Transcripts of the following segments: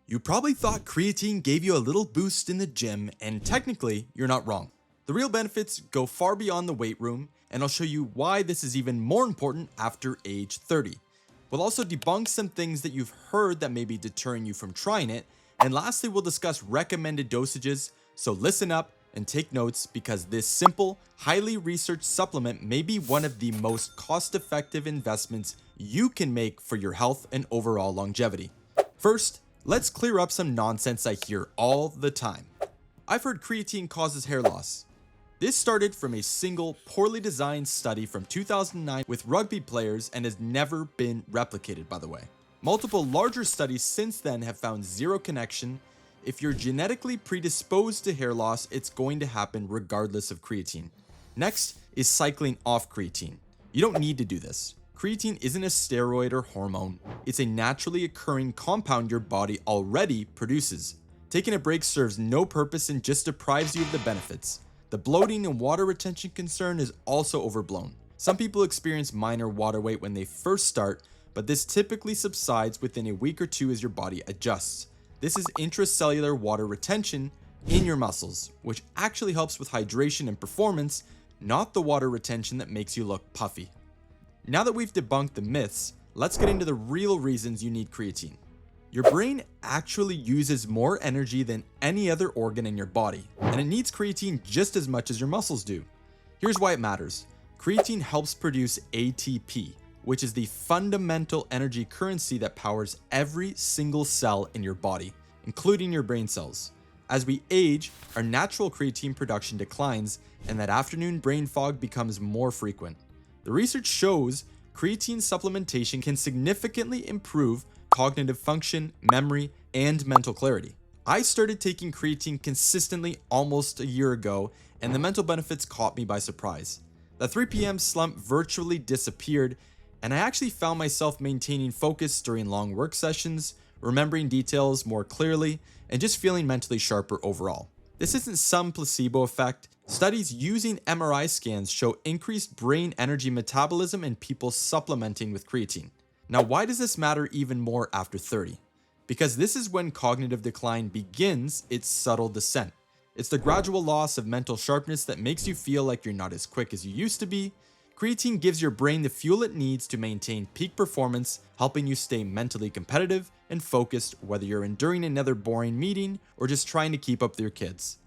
You probably thought creatine gave you a little boost in the gym, and technically, you're not wrong. The real benefits go far beyond the weight room, and I'll show you why this is even more important after age 30. We'll also debunk some things that you've heard that may be deterring you from trying it, and lastly, we'll discuss recommended dosages, so listen up and take notes because this simple, highly researched supplement may be one of the most cost-effective investments you can make for your health and overall longevity. First, let's clear up some nonsense I hear all the time. I've heard creatine causes hair loss. This started from a single, poorly designed study from 2009 with rugby players and has never been replicated, by the way. Multiple larger studies since then have found zero connection. If you're genetically predisposed to hair loss, it's going to happen regardless of creatine. Next is cycling off creatine. You don't need to do this. Creatine isn't a steroid or hormone. It's a naturally occurring compound your body already produces. Taking a break serves no purpose and just deprives you of the benefits. The bloating and water retention concern is also overblown. Some people experience minor water weight when they first start, but this typically subsides within a week or two as your body adjusts. This is intracellular water retention in your muscles, which actually helps with hydration and performance, not the water retention that makes you look puffy. Now that we've debunked the myths, let's get into the real reasons you need creatine. Your brain actually uses more energy than any other organ in your body, and it needs creatine just as much as your muscles do. Here's why it matters. Creatine helps produce ATP, which is the fundamental energy currency that powers every single cell in your body, including your brain cells. As we age, our natural creatine production declines, and that afternoon brain fog becomes more frequent. The research shows creatine supplementation can significantly improve cognitive function, memory, and mental clarity. I started taking creatine consistently almost a year ago, and the mental benefits caught me by surprise. The 3 p.m. slump virtually disappeared, and I actually found myself maintaining focus during long work sessions, remembering details more clearly, and just feeling mentally sharper overall. This isn't some placebo effect. Studies using MRI scans show increased brain energy metabolism in people supplementing with creatine. Now, why does this matter even more after 30? Because this is when cognitive decline begins its subtle descent. It's the gradual loss of mental sharpness that makes you feel like you're not as quick as you used to be. Creatine gives your brain the fuel it needs to maintain peak performance, helping you stay mentally competitive and focused whether you're enduring another boring meeting or just trying to keep up with your kids.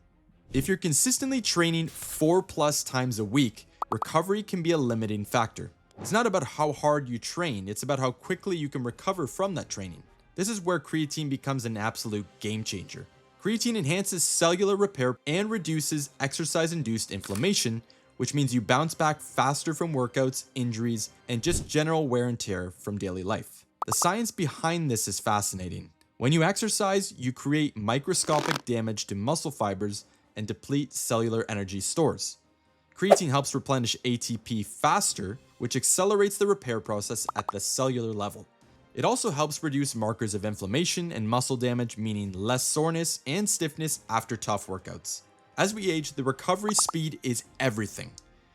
If you're consistently training 4+ times a week, recovery can be a limiting factor. It's not about how hard you train, it's about how quickly you can recover from that training. This is where creatine becomes an absolute game changer. Creatine enhances cellular repair and reduces exercise-induced inflammation, which means you bounce back faster from workouts, injuries, and just general wear and tear from daily life. The science behind this is fascinating. When you exercise, you create microscopic damage to muscle fibers and deplete cellular energy stores. Creatine helps replenish ATP faster, which accelerates the repair process at the cellular level. It also helps reduce markers of inflammation and muscle damage, meaning less soreness and stiffness after tough workouts. As we age, the recovery speed is everything.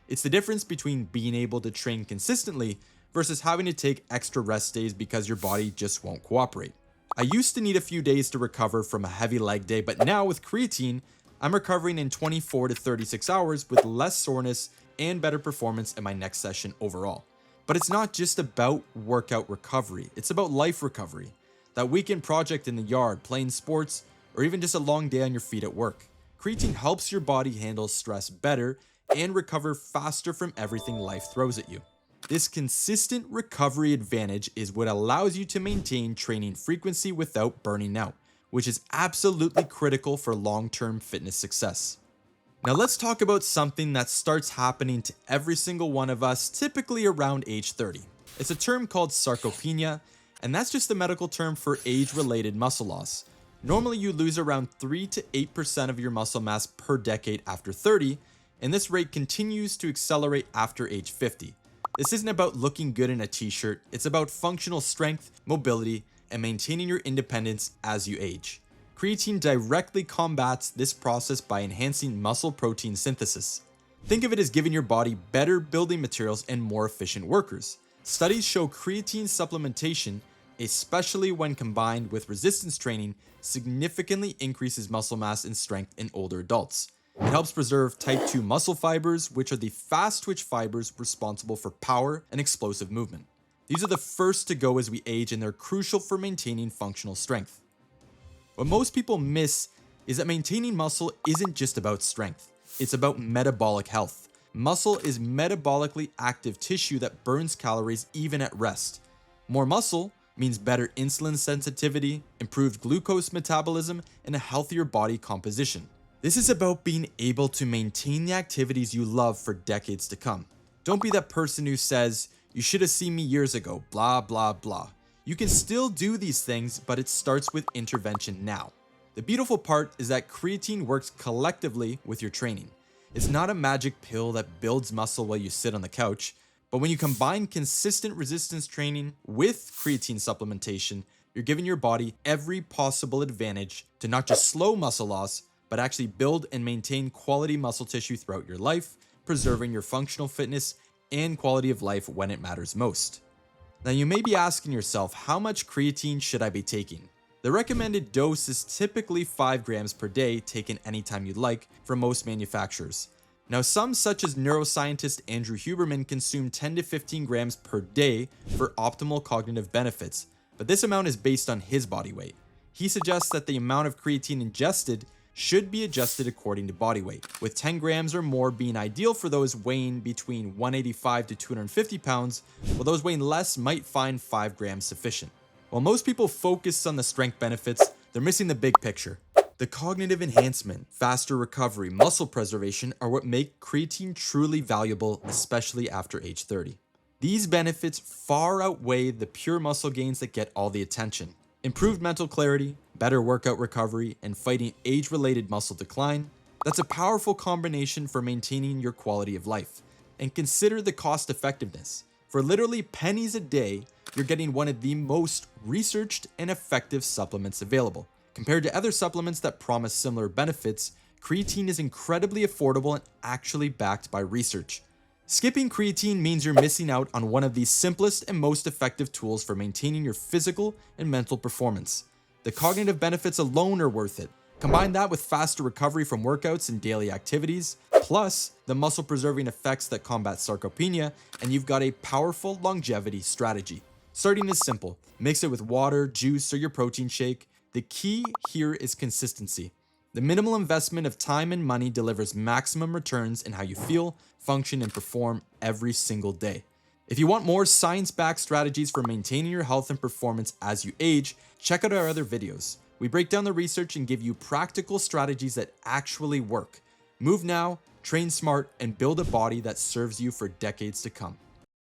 It's the difference between being able to train consistently versus having to take extra rest days because your body just won't cooperate. I used to need a few days to recover from a heavy leg day, but now with creatine, I'm recovering in 24 to 36 hours with less soreness and better performance in my next session overall. But it's not just about workout recovery, it's about life recovery. That weekend project in the yard, playing sports, or even just a long day on your feet at work. Creatine helps your body handle stress better and recover faster from everything life throws at you. This consistent recovery advantage is what allows you to maintain training frequency without burning out, which is absolutely critical for long-term fitness success. Now let's talk about something that starts happening to every single one of us typically around age 30. It's a term called sarcopenia, and that's just the medical term for age-related muscle loss. Normally you lose around 3 to 8% of your muscle mass per decade after 30, and this rate continues to accelerate after age 50. This isn't about looking good in a t-shirt, it's about functional strength, mobility, and maintaining your independence as you age. Creatine directly combats this process by enhancing muscle protein synthesis. Think of it as giving your body better building materials and more efficient workers. Studies show creatine supplementation especially when combined with resistance training, significantly increases muscle mass and strength in older adults. It helps preserve type 2 muscle fibers, which are the fast twitch fibers responsible for power and explosive movement. These are the first to go as we age, and they're crucial for maintaining functional strength. What most people miss is that maintaining muscle isn't just about strength, it's about metabolic health. Muscle is metabolically active tissue that burns calories even at rest. More muscle means better insulin sensitivity, improved glucose metabolism, and a healthier body composition. This is about being able to maintain the activities you love for decades to come. Don't be that person who says, "You should have seen me years ago, blah, blah, blah." You can still do these things, but it starts with intervention now. The beautiful part is that creatine works collectively with your training. It's not a magic pill that builds muscle while you sit on the couch, but when you combine consistent resistance training with creatine supplementation, you're giving your body every possible advantage to not just slow muscle loss, but actually build and maintain quality muscle tissue throughout your life, preserving your functional fitness and quality of life when it matters most. Now you may be asking yourself, how much creatine should I be taking? The recommended dose is typically 5 grams per day, taken anytime you'd like, from most manufacturers. Now some, such as neuroscientist Andrew Huberman, consume 10 to 15 grams per day for optimal cognitive benefits, but this amount is based on his body weight. He suggests that the amount of creatine ingested should be adjusted according to body weight, with 10 grams or more being ideal for those weighing between 185 to 250 pounds, while those weighing less might find 5 grams sufficient. While most people focus on the strength benefits, they're missing the big picture. The cognitive enhancement, faster recovery, muscle preservation are what make creatine truly valuable, especially after age 30. These benefits far outweigh the pure muscle gains that get all the attention. Improved mental clarity, better workout recovery, and fighting age-related muscle decline. That's a powerful combination for maintaining your quality of life. And consider the cost effectiveness. For literally pennies a day, you're getting one of the most researched and effective supplements available. Compared to other supplements that promise similar benefits, creatine is incredibly affordable and actually backed by research. Skipping creatine means you're missing out on one of the simplest and most effective tools for maintaining your physical and mental performance. The cognitive benefits alone are worth it. Combine that with faster recovery from workouts and daily activities, plus the muscle preserving effects that combat sarcopenia, and you've got a powerful longevity strategy. Starting is simple. Mix it with water, juice, or your protein shake. The key here is consistency. The minimal investment of time and money delivers maximum returns in how you feel, function, and perform every single day. If you want more science-backed strategies for maintaining your health and performance as you age, check out our other videos. We break down the research and give you practical strategies that actually work. Move now, train smart, and build a body that serves you for decades to come.